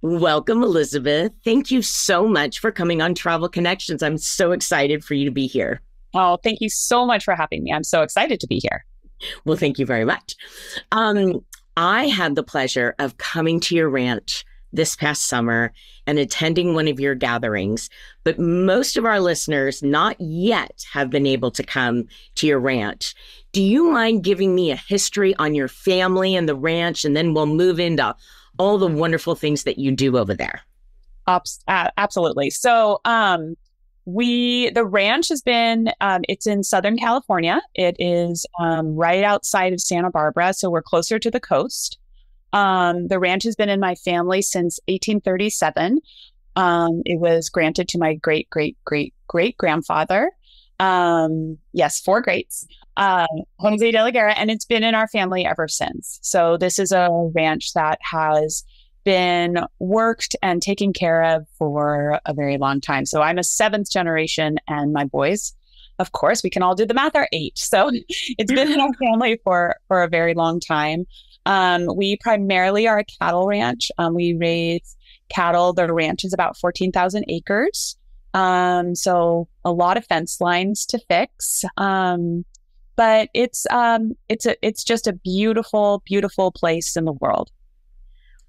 Welcome, Elizabeth. Thank you so much for coming on Travel Connections. I'm so excited for you to be here. Oh, thank you so much for having me. I'm so excited to be here. Well, thank you very much. I had the pleasure of coming to your ranch this past summer and attending one of your gatherings, but most of our listeners not yet have been able to come to your ranch. Do you mind giving me a history on your family and the ranch, and then we'll move into all the wonderful things that you do over there? Absolutely. So, the ranch has been, it's in Southern California. It is right outside of Santa Barbara, so we're closer to the coast. The ranch has been in my family since 1837. It was granted to my great, great, great, great grandfather. Yes, four greats, Jose de la Guerra, and it's been in our family ever since. So this is a ranch that has been worked and taken care of for a very long time. So I'm a seventh generation, and my boys, of course, we can all do the math, are eight. So it's been in our family for a very long time. We primarily are a cattle ranch. We raise cattle. The ranch is about 14,000 acres. So a lot of fence lines to fix. But it's just a beautiful, beautiful place in the world.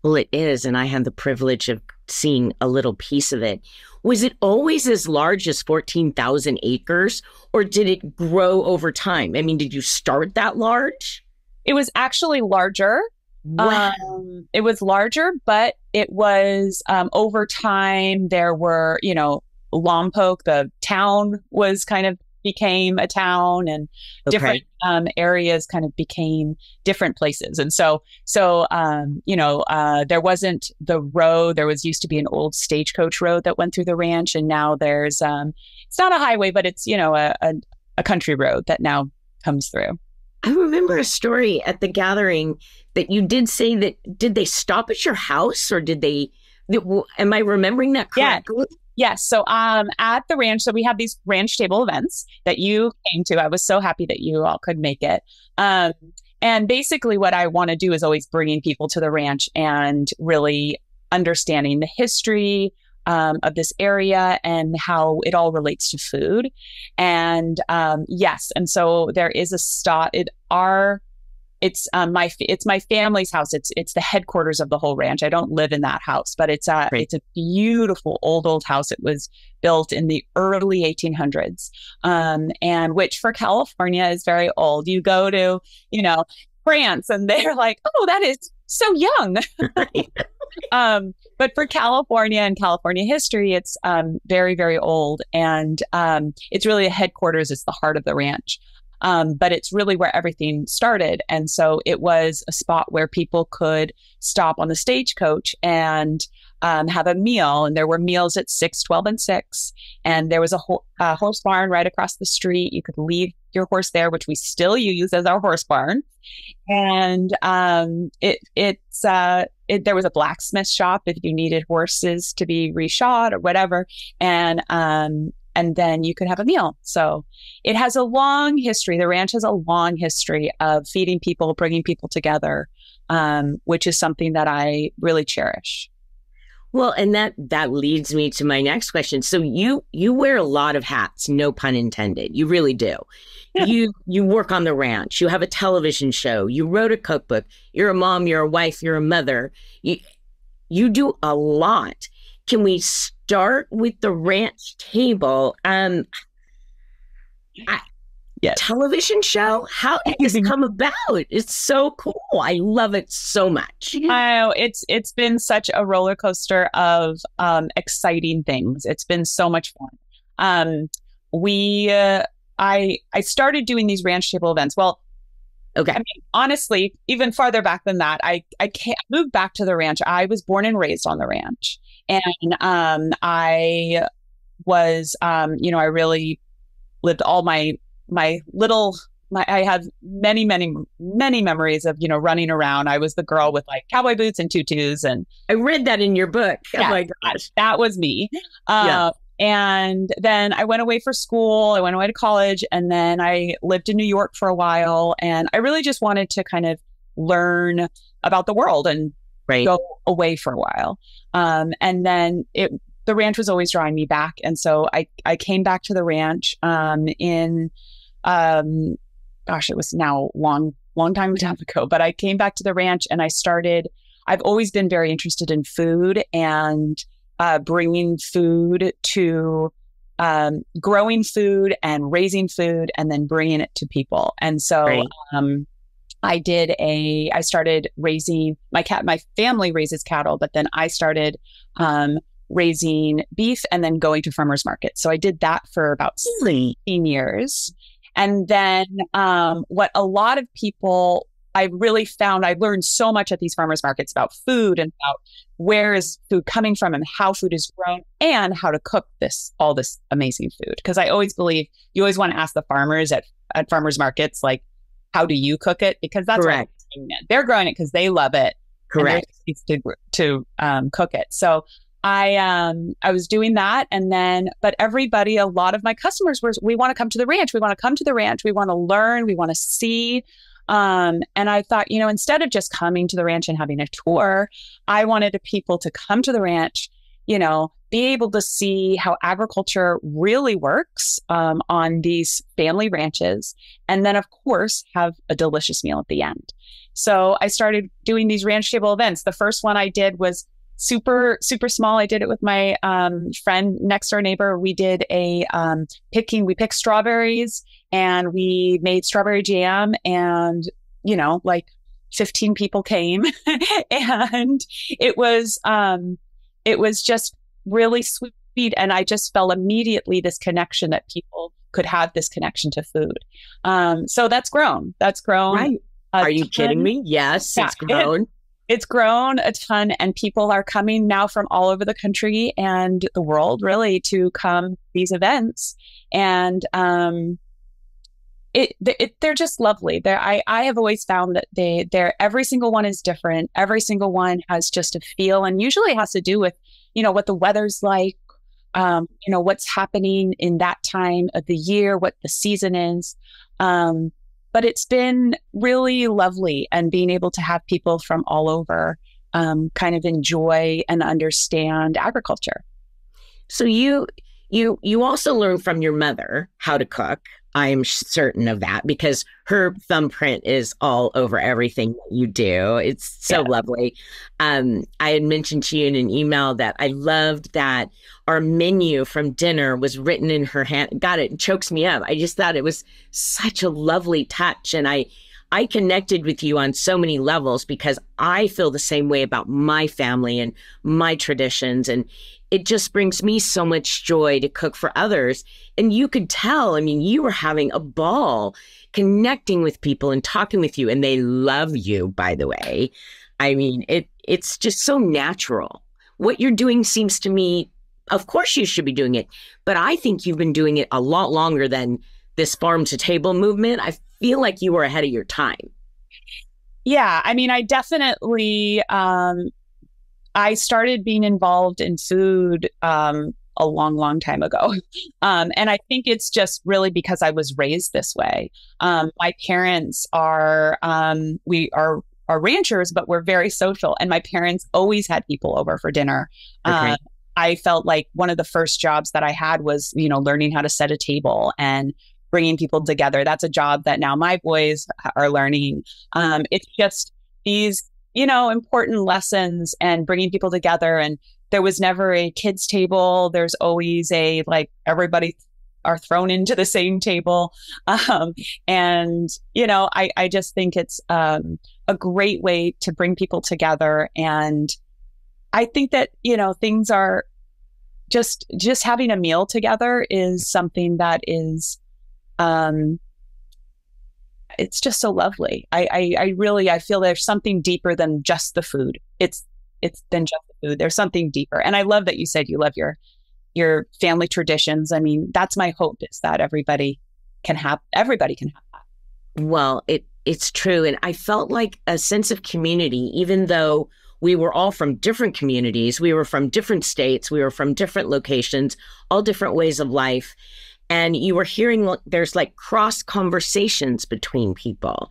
Well, it is, and I had the privilege of seeing a little piece of it. Was it always as large as 14,000 acres, or did it grow over time? I mean, did you start that large? It was actually larger. Wow. It was larger, but it was over time. There were, Lompoc, the town was kind of became a town, and different areas kind of became different places. And so there wasn't the road. There used to be an old stagecoach road that went through the ranch, and now there's it's not a highway, but it's a country road that now comes through. I remember a story at the gathering that you did say that, did they stop at your house, or did they, am I remembering that correctly? Yes. So at the ranch, so we have these ranch table events that you came to. I was so happy that you all could make it. And basically what I want to do is always bringing people to the ranch and really understanding the history of this area and how it all relates to food. And yes, and so there is a stop. It's my family's house. It's the headquarters of the whole ranch. I don't live in that house, but it's a beautiful old house. It was built in the early 1800s, and which for California is very old. You go to France, and they're like, "Oh, that is so young." But for California and California history, it's very, very old, and it's really a headquarters. It's the heart of the ranch. But it's really where everything started. And so it was a spot where people could stop on the stagecoach and have a meal. And there were meals at 6, 12, and 6. And there was a horse barn right across the street. You could leave your horse there, which we still use as our horse barn. And there was a blacksmith shop if you needed horses to be reshod or whatever. And then you could have a meal. So it has a long history. The ranch has a long history of feeding people, bringing people together, which is something that I really cherish. Well, and that leads me to my next question. So you wear a lot of hats, no pun intended. You really do. Yeah. You work on the ranch. You have a television show. You wrote a cookbook. You're a mom. You're a wife. You're a mother. You do a lot. Can we start with the ranch table? Yes. Television show? How did this come about? It's so cool. I love it so much. Oh, it's been such a roller coaster of exciting things. It's been so much fun. I started doing these ranch table events. Well, okay. I mean, honestly, even farther back than that, I moved back to the ranch. I was born and raised on the ranch. And I was, I really lived all I have many, many, many memories of, running around. I was the girl with like cowboy boots and tutus. And I read that in your book. Yeah, oh my gosh. That was me. Yeah. And then I went away for school. I went away to college, and then I lived in New York for a while. And I really just wanted to kind of learn about the world and Right. go away for a while. And then the ranch was always drawing me back. And so I came back to the ranch gosh, it was now long time ago, but I came back to the ranch and I've always been very interested in food and bringing food to growing food and raising food and then bringing it to people. And so Right. I started raising my family raises cattle, but then I started raising beef and then going to farmers markets. So I did that for about 16 years. And then what a lot of people, I really found, I learned so much at these farmers markets about food and about where is food coming from and how food is grown and how to cook all this amazing food. Because I always believe you always want to ask the farmers at farmers markets, like, how do you cook it? Because that's correct. They're growing it because they love it. Correct. To cook it. So I was doing that. And then, but a lot of my customers we want to come to the ranch. We want to come to the ranch. We want to learn. We want to see. And I thought, instead of just coming to the ranch and having a tour, I wanted people to come to the ranch, be able to see how agriculture really works on these family ranches. And then, of course, have a delicious meal at the end. So I started doing these ranch table events. The first one I did was super, super small. I did it with my friend, next door neighbor. We did we picked strawberries and we made strawberry jam and, like 15 people came and it was just really sweet. And I just felt immediately this connection that people could have this connection to food. So that's grown. Right. Are you kidding me? Yes, yeah, it's grown. It's grown a ton, and people are coming now from all over the country and the world, really, to come to these events. And they're just lovely. I have always found that every single one is different. Every single one has just a feel, and usually has to do with what the weather's like, what's happening in that time of the year, what the season is. But it's been really lovely, and being able to have people from all over kind of enjoy and understand agriculture. So you also learned from your mother how to cook. I'm certain of that because her thumbprint is all over everything that you do. It's so lovely. I had mentioned to you in an email that I loved that our menu from dinner was written in her hand. God, it chokes me up. I just thought it was such a lovely touch. And I connected with you on so many levels because I feel the same way about my family and my traditions. And it just brings me so much joy to cook for others. And you could tell, you were having a ball connecting with people and talking with you. And they love you, by the way. It's just so natural. What you're doing seems to me, of course you should be doing it, but I think you've been doing it a lot longer than this farm to table movement. I feel like you were ahead of your time. Yeah, I definitely, I started being involved in food a long, long time ago. And I think it's just really because I was raised this way. My parents are ranchers, but we're very social. And my parents always had people over for dinner. Okay. I felt like one of the first jobs that I had was, learning how to set a table and bringing people together. That's a job that now my boys are learning. It's just these, important lessons and bringing people together. And there was never a kids table. There's always everybody are thrown into the same table. And I just think it's a great way to bring people together. And I think that, things are just having a meal together is something that is, it's just so lovely. I feel there's something deeper than just the food. It's than just the food. There's something deeper. And I love that you said you love your family traditions. That's my hope, is that everybody can have that. Well, it's true. And I felt like a sense of community, even though we were all from different communities, we were from different states, we were from different locations, all different ways of life. And you were hearing there's cross conversations between people.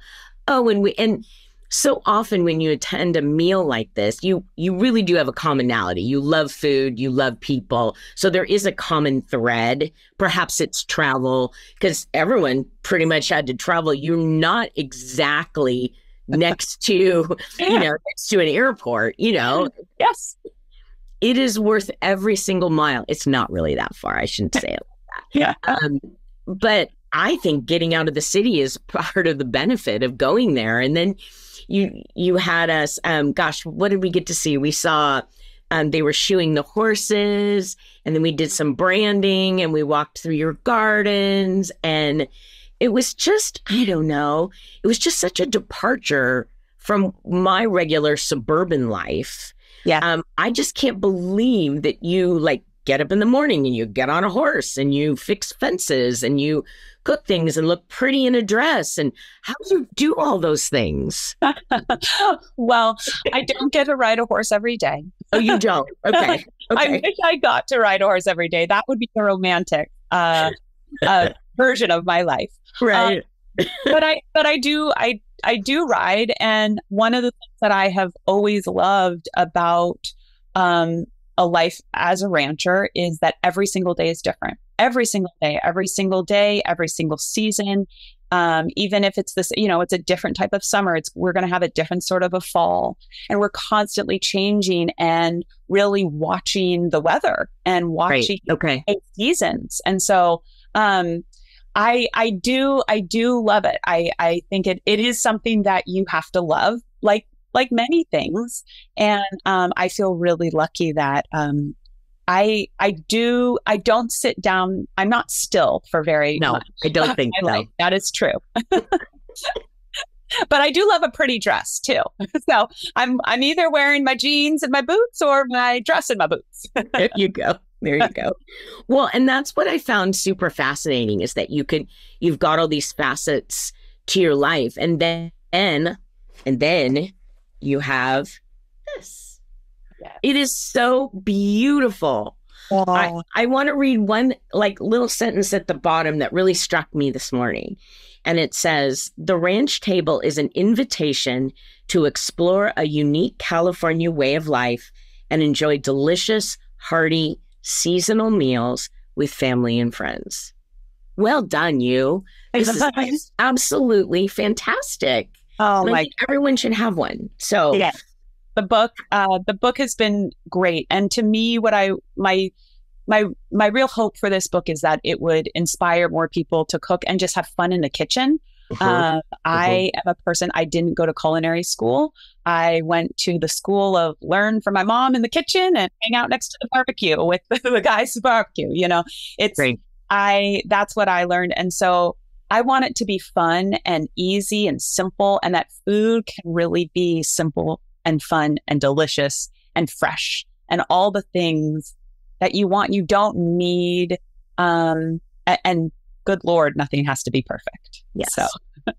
Oh, and So often when you attend a meal like this, you really do have a commonality. You love food, you love people. So there is a common thread. Perhaps it's travel, because everyone pretty much had to travel. You're not exactly next to, next to an airport, Yes. It is worth every single mile. It's not really that far. I shouldn't say it like Yeah. that. But I think getting out of the city is part of the benefit of going there. And then you had us, what did we get to see? We saw they were shoeing the horses, and then we did some branding, and we walked through your gardens, and it was just, I don't know, it was just such a departure from my regular suburban life. Yeah. I just can't believe that you get up in the morning and you get on a horse and you fix fences and you cook things and look pretty in a dress. And how do you do all those things? Well, I don't get to ride a horse every day. Oh, you don't? Okay. I wish I got to ride a horse every day. That would be the romantic version of my life. Right. But I do ride. And one of the things that I have always loved about a life as a rancher is that every single day is different. Every single day, every single day, every single season. Even if it's this, it's a different type of summer, we're going to have a different sort of a fall, and we're constantly changing and really watching the weather and watching seasons. And so, I do love it. I think it is something that you have to love, like many things. And I feel really lucky that I don't sit down. I'm not still for very much. I don't think so. Life. That is true. But I do love a pretty dress too. So I'm either wearing my jeans and my boots or my dress and my boots. There you go. There you go. Well, and that's what I found super fascinating, is that you've got all these facets to your life, and then you have this. Yes. It is so beautiful. Oh. I want to read one little sentence at the bottom that really struck me this morning. And it says, "The ranch table is an invitation to explore a unique California way of life and enjoy delicious, hearty, seasonal meals with family and friends." Well done, you. This is absolutely fantastic. Oh, everyone should have one. So yeah, the book has been great. And to me, my real hope for this book is that it would inspire more people to cook and just have fun in the kitchen. I am a person, I didn't go to culinary school. I went to the school of learn from my mom in the kitchen and hang out next to the barbecue with the guys who barbecue. It's great. That's what I learned. And so I want it to be fun and easy and simple, and that food can really be simple and fun and delicious and fresh and all the things that you want. You don't need, and good Lord, nothing has to be perfect. Yes. So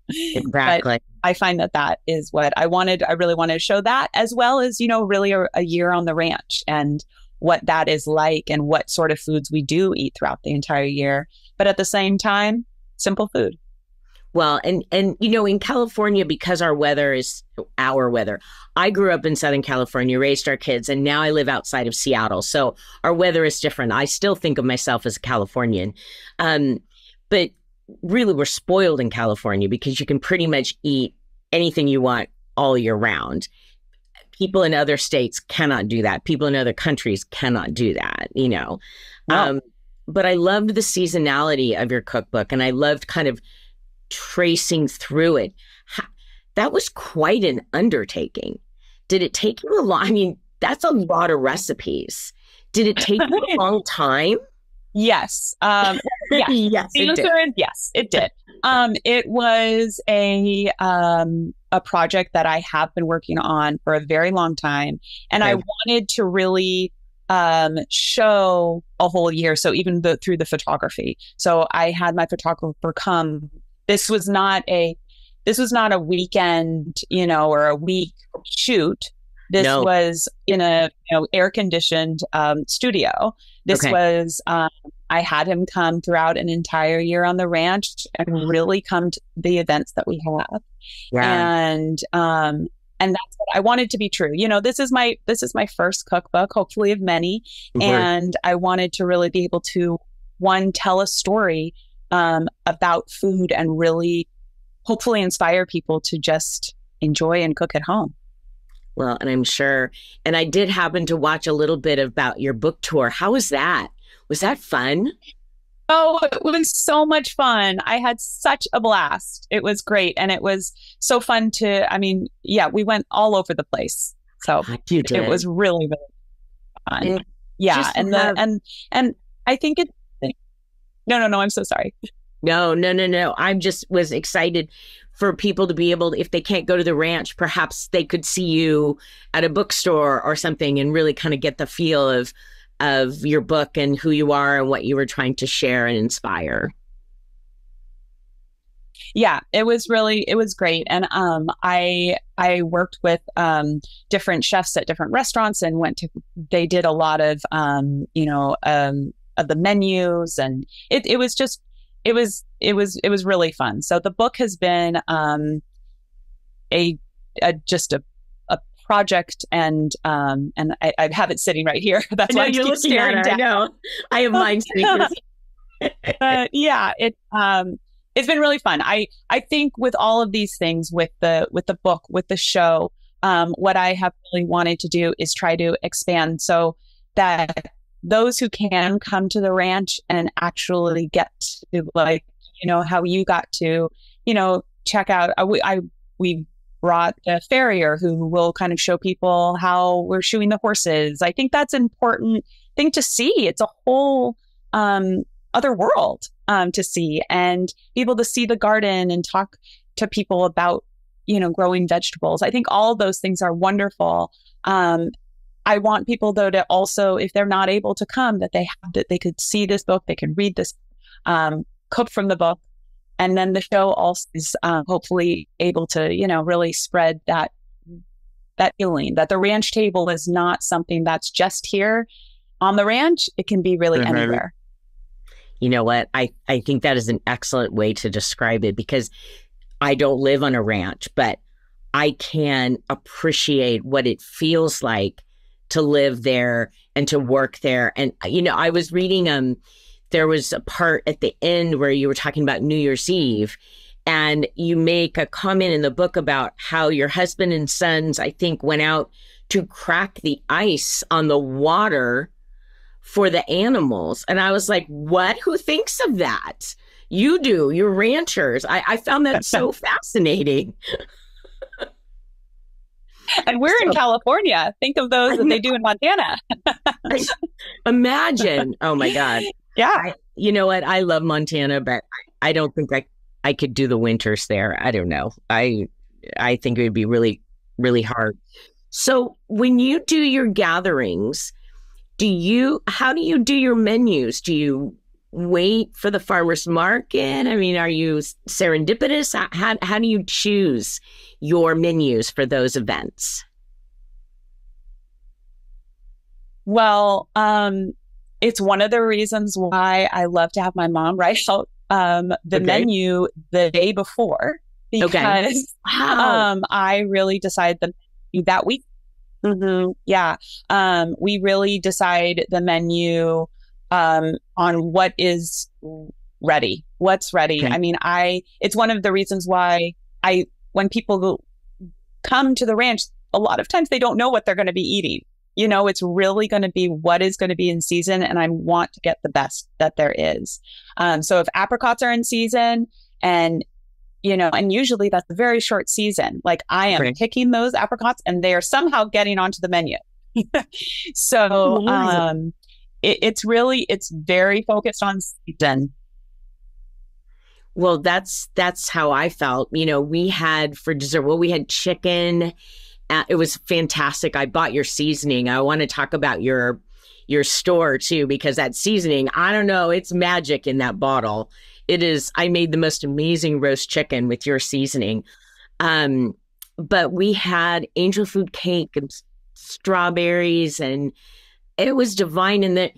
exactly. I find that is what I wanted. I really wanted to show that, as well as, really a year on the ranch and what that is like and what sort of foods we do eat throughout the entire year. But at the same time, simple food. Well, and in California, because our weather is our weather. I grew up in Southern California, raised our kids, and now I live outside of Seattle. So our weather is different. I still think of myself as a Californian. But really, we're spoiled in California because you can pretty much eat anything you want all year round. People in other states cannot do that. People in other countries cannot do that, Wow. But I loved the seasonality of your cookbook, and I loved kind of tracing through it. That was quite an undertaking. Did it take you a long? I mean, that's a lot of recipes. Did it take you a long time? Yes. Yes. Yes, The answer is yes, it did. It was a project that I have been working on for a very long time, and I wanted to really show a whole year. So even through the photography. So I had my photographer come. This was not a weekend, or a week shoot. This No. was in a air conditioned studio. This Okay. was I had him come throughout an entire year on the ranch and really come to the events that we have. Yeah. And that's what I wanted to be true. This is my first cookbook, hopefully of many, Mhm. and I wanted to really be able to one tell a story about food and really hopefully inspire people to just enjoy and cook at home. Well, and I'm sure. And I did happen to watch a little bit about your book tour. How was that? Was that fun? Oh, it was so much fun. I had such a blast. It was great. And it was so fun to, I mean, yeah, we went all over the place. So You it was did. really, really fun. And Yeah. just to And have and I think no, no, no, I'm so sorry. no, no, no, no. I'm just was excited for people to be able, if they can't go to the ranch, perhaps they could see you at a bookstore or something and really kind of get the feel of your book and who you are and what you were trying to share and inspire. Yeah, it was great. And I worked with different chefs at different restaurants and they did a lot of the menus, and it was just it was really fun. So the book has been a, just a project, and I have it sitting right here. I That's know why I you're keep looking at staring it. I down. know. I have mine sitting here. Yeah, it's been really fun. I think with all of these things, with the book, with the show, what I have really wanted to do is try to expand so that those who can come to the ranch and actually get to, like, how you got to, check out. We brought a farrier who will kind of show people how we're shoeing the horses. I think that's an important thing to see. It's a whole other world to see, and be able to see the garden and talk to people about, growing vegetables. I think all of those things are wonderful. I want people, though, to also, if they're not able to come, that they could see this book, they can read this, cook from the book, and then the show also is hopefully able to, really spread that feeling that the ranch table is not something that's just here on the ranch. It can be really anywhere. You know what? I think that is an excellent way to describe it, because I don't live on a ranch, but I can appreciate what it feels like to live there and to work there. And, I was reading, there was a part at the end where you were talking about New Year's Eve, and you make a comment in the book about how your husband and sons, I think, went out to crack the ice on the water for the animals. And I was like, what? Who thinks of that? You do. You're ranchers. I found that so fascinating. And we're in California. Think of those that they do in Montana. Imagine. Oh my God. Yeah. You know what? I love Montana, but I don't think I could do the winters there. I don't know. I think it would be really, really hard. So when you do your gatherings, how do you do your menus? Do you wait for the farmer's market? I mean, are you serendipitous? How do you choose your menus for those events? Well, it's one of the reasons why I love to have my mom write out the menu the day before, because Wow. I really decide that week. Yeah. We really decide the menu on what is ready, what's ready. Okay. I mean, it's one of the reasons why when people come to the ranch, a lot of times they don't know what they're going to be eating. It's really going to be what is going to be in season, and I want to get the best that there is. So if apricots are in season, and usually that's a very short season. Like, I am picking those apricots and they are somehow getting onto the menu. So it's very focused on season. Well, that's how I felt. We had for dessert, we had chicken. It was fantastic. I bought your seasoning. I want to talk about your store too, because that seasoning, I don't know, it's magic in that bottle. It is. I made the most amazing roast chicken with your seasoning. But we had angel food cake. strawberries, and it was divine. And that,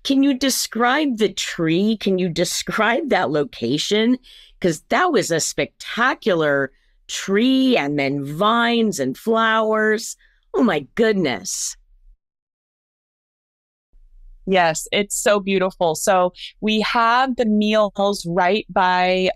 can you describe the tree? Can you describe that location? Because that was a spectacular tree, and then vines and flowers. Oh my goodness. Yes, it's so beautiful. So we have the meals right by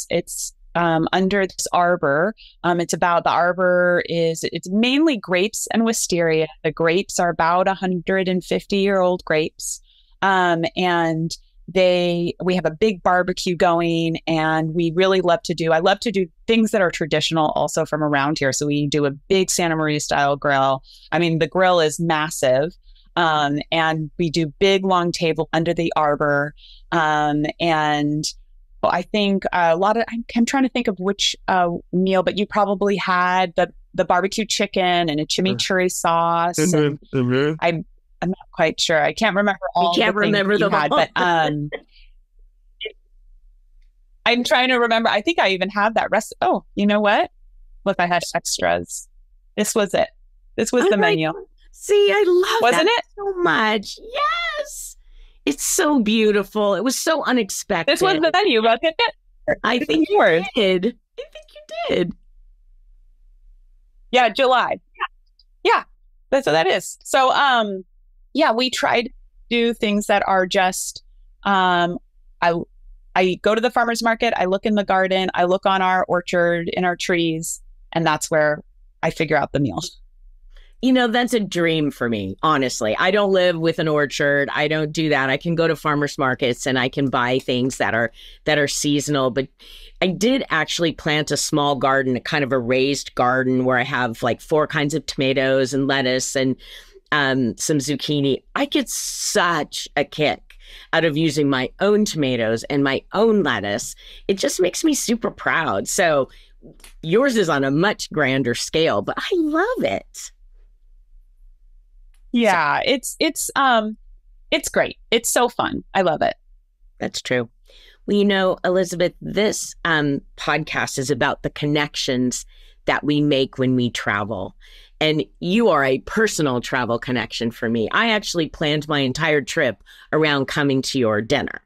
it's under this arbor. The arbor it's mainly grapes and wisteria. The grapes are about 150-year-old grapes. And we have a big barbecue going, and I love to do things that are traditional also from around here. So we do a big Santa Maria style grill. I mean, the grill is massive. And we do big long table under the arbor. And I think I'm trying to think of which meal, but you probably had the barbecue chicken and a chimichurri sauce. I'm not quite sure. I can't remember all. You can't remember them all. But I'm trying to remember. I think I even have that rest. Oh, you know what? Look, I had extras. This was it. This was the menu. See, I love Wasn't that it? so much. Yes. It's so beautiful. It was so unexpected. This was the menu, wasn't it? I think you did. I think you did. Yeah, July. Yeah. That's what that is. So, yeah, we tried to do things that are just, I go to the farmer's market, I look in the garden, I look on our orchard, in our trees, and that's where I figure out the meals. You know, that's a dream for me, honestly. I don't live with an orchard. I don't do that. I can go to farmers markets and I can buy things that are seasonal. But I did actually plant a small garden, a kind of a raised garden where I have like 4 kinds of tomatoes and lettuce and some zucchini. I get such a kick out of using my own tomatoes and my own lettuce. It just makes me super proud. So yours is on a much grander scale, but I love it. Yeah, it's great. It's so fun. I love it. That's true. Well, you know, Elizabeth, this podcast is about the connections that we make when we travel. And you are a personal travel connection for me. I actually planned my entire trip around coming to your dinner.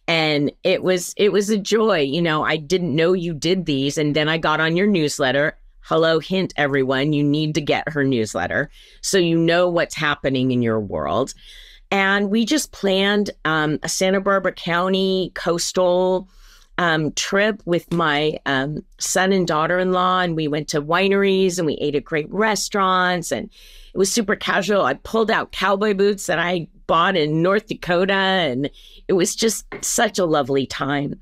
And it was a joy. You know, I didn't know you did these. And then I got on your newsletter. Hello, hint, everyone, you need to get her newsletter so you know what's happening in your world. And we just planned a Santa Barbara County coastal trip with my son and daughter-in-law. And we went to wineries and we ate at great restaurants. And it was super casual. I pulled out cowboy boots that I bought in North Dakota. And it was just such a lovely time.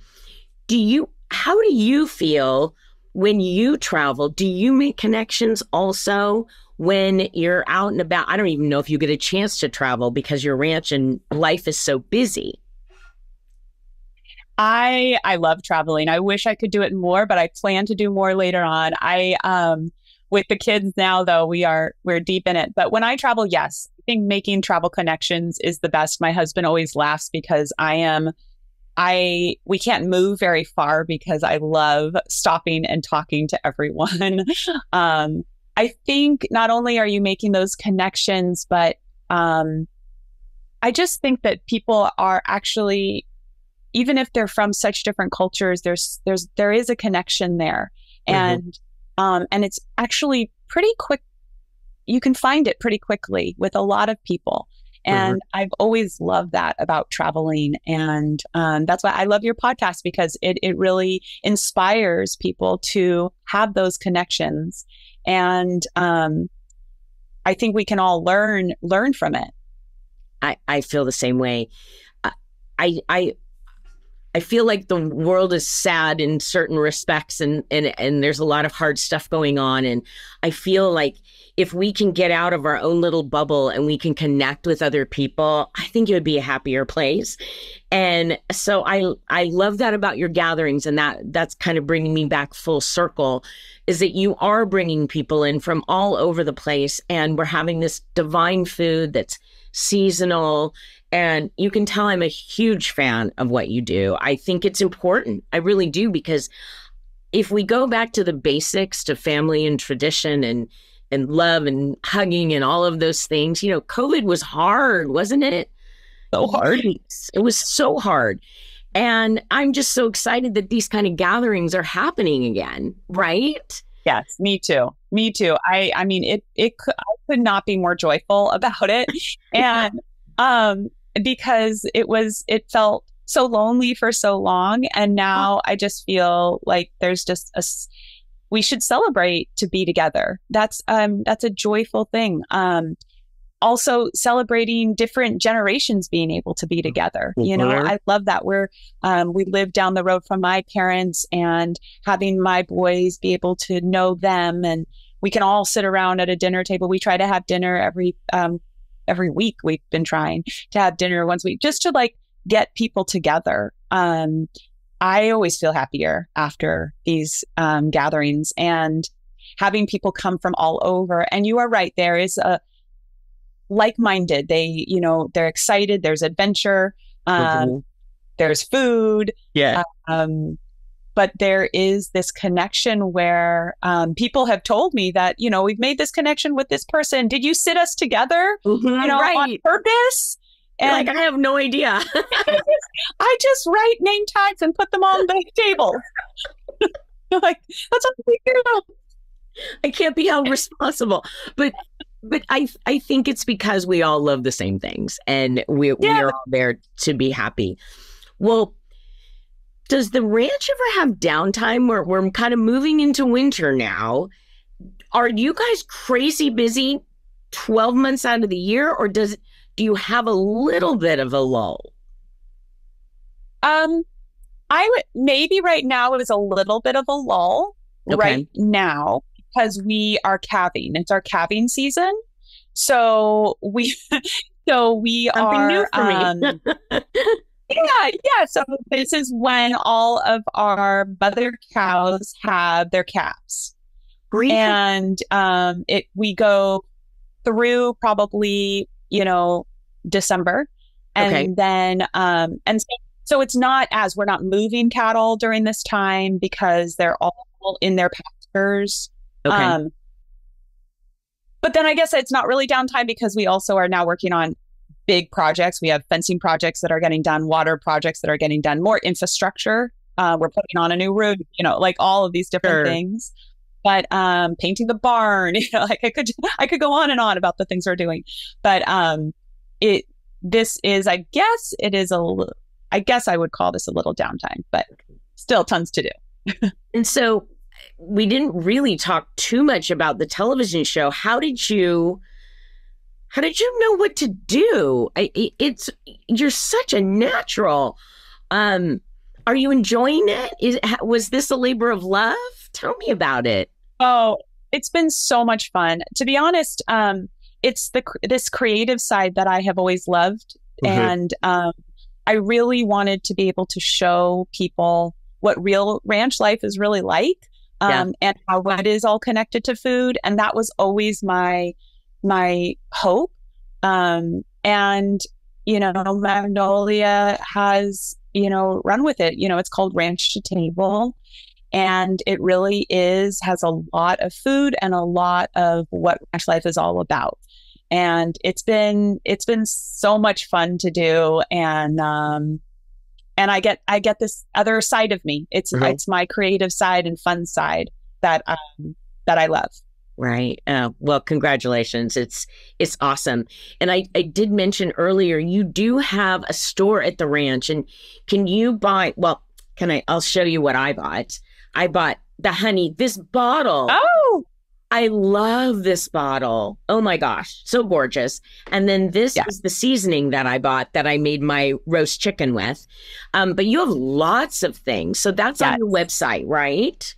How do you feel when you travel? Do you make connections also when you're out and about? I don't even know if you get a chance to travel because your ranch and life is so busy. I love traveling. I wish I could do it more, but I plan to do more later on. With the kids now, though, we're deep in it. But when I travel, yes, I think making travel connections is the best. My husband always laughs because we can't move very far because I love stopping and talking to everyone. I think not only are you making those connections, but I just think that people are actually, even if they're from such different cultures, there is a connection there. And it's actually pretty quick. You can find it pretty quickly with a lot of people. And I've always loved that about traveling. And that's why I love your podcast, because it really inspires people to have those connections. And I think we can all learn from it. I feel the same way. I feel like the world is sad in certain respects, and there's a lot of hard stuff going on. And I feel like if we can get out of our own little bubble and we can connect with other people, I think it would be a happier place. And so I love that about your gatherings, and that's kind of bringing me back full circle, is that you are bringing people in from all over the place, and we're having this divine food that's seasonal. And you can tell I'm a huge fan of what you do. I think it's important. I really do, because if we go back to the basics, to family and tradition and love and hugging and all of those things. You know, COVID was hard, wasn't it? So hard. It was so hard. And I'm just so excited that these kind of gatherings are happening again, right? Yes, me too. Me too. I mean, I could not be more joyful about it. And because it felt so lonely for so long. And now I just feel like there's just we should celebrate to be together. That's a joyful thing. Also celebrating different generations being able to be together. You know, I love that we live down the road from my parents, and having my boys be able to know them, and we can all sit around at a dinner table. We try to have dinner every week. We've been trying to have dinner once a week just to like get people together. I always feel happier after these gatherings and having people come from all over. And you are right. There is a like-minded. They're excited. There's adventure. There's food. Yeah. But there is this connection where people have told me that, we've made this connection with this person. Did you sit us together, right. on purpose? And like, I have no idea. I just write name tags and put them on the table. Like, that's what we do. I can't be held responsible. But I think it's because we all love the same things, and we are all there to be happy. Well, does the ranch ever have downtime where we're kind of moving into winter now? Are you guys crazy busy 12 months out of the year, or do you have a little bit of a lull? I would maybe right now it was a little bit of a lull right now because we are calving. It's our calving season. So we Something are new for me. Yeah. So this is when all of our mother cows have their calves. Really? And we go through probably, December. And then so it's not as we're not moving cattle during this time because they're all in their pastures. But then I guess it's not really downtime because we also are now working on big projects. We have fencing projects that are getting done, water projects that are getting done, more infrastructure. We're putting on a new roof, like all of these different things. But painting the barn, like I could go on and on about the things we're doing. But this is, I guess I would call this a little downtime, but still tons to do. And so we didn't really talk too much about the television show. How did you know what to do? You're such a natural. Are you enjoying it? Was this a labor of love? Tell me about it. Oh, it's been so much fun. To be honest, it's this creative side that I have always loved. And I really wanted to be able to show people what real ranch life is really like, and how it is all connected to food. And that was always my hope. And, Magnolia has, run with it. It's called Ranch to Table. And it really has a lot of food and a lot of what ranch life is all about. And it's been so much fun to do. And I get this other side of me. It's my creative side and fun side that I love. Right. Well, congratulations. It's awesome. And I did mention earlier, you do have a store at the ranch, and I'll show you what I bought. I bought the honey, this bottle. Oh, I love this bottle. Oh my gosh. So gorgeous. And then this is the seasoning that I bought that I made my roast chicken with. But you have lots of things. So that's on your website, right?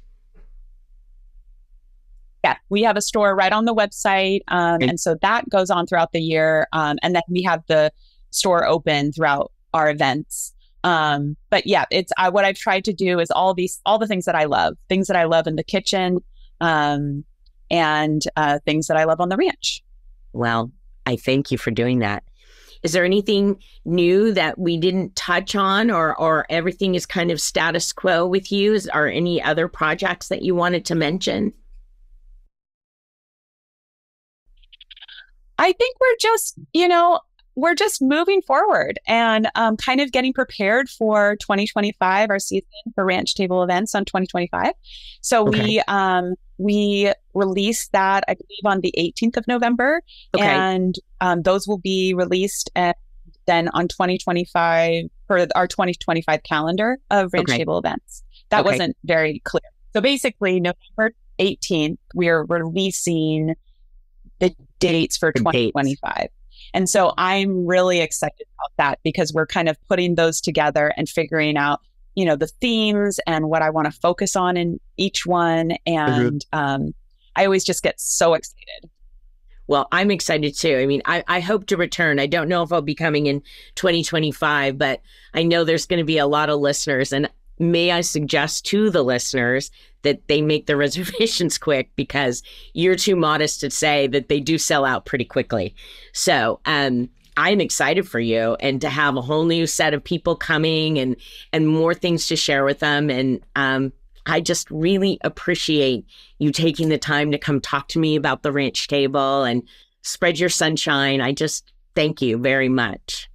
Yeah, we have a store right on the website. And so that goes on throughout the year. And then we have the store open throughout our events. But yeah, it's what I've tried to do is all the things that I love in the kitchen, and things that I love on the ranch. Well, I thank you for doing that. Is there anything new that we didn't touch on, or everything is kind of status quo with you? Are any other projects that you wanted to mention? I think we're just moving forward and kind of getting prepared for 2025, our season for ranch table events on 2025. So Okay. we released that, I believe, on the 18th of November, Okay. and those will be released then on 2025 for our 2025 calendar of ranch Okay. table events. That Okay. wasn't very clear. So basically, November 18th, we are releasing the dates for The dates. 2025. And so I'm really excited about that because we're kind of putting those together and figuring out, the themes and what I want to focus on in each one. Mhm. And I always just get so excited. Well, I'm excited too. I mean, I hope to return. I don't know if I'll be coming in 2025, but I know there's going to be a lot of listeners. And may I suggest to the listeners that they make the reservations quick because you're too modest to say that they do sell out pretty quickly. So I'm excited for you and to have a whole new set of people coming and more things to share with them. And I just really appreciate you taking the time to come talk to me about the ranch table and spread your sunshine. I just thank you very much.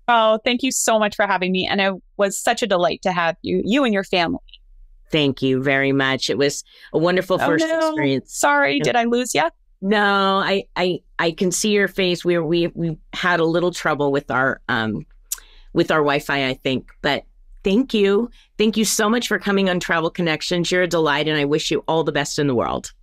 Oh, thank you so much for having me. And it was such a delight to have you and your family. Thank you very much. It was a wonderful Oh first no, experience. sorry, did I lose you? No, I can see your face. We had a little trouble with our Wi-Fi, I think. But thank you. Thank you so much for coming on Travel Connections. You're a delight, and I wish you all the best in the world.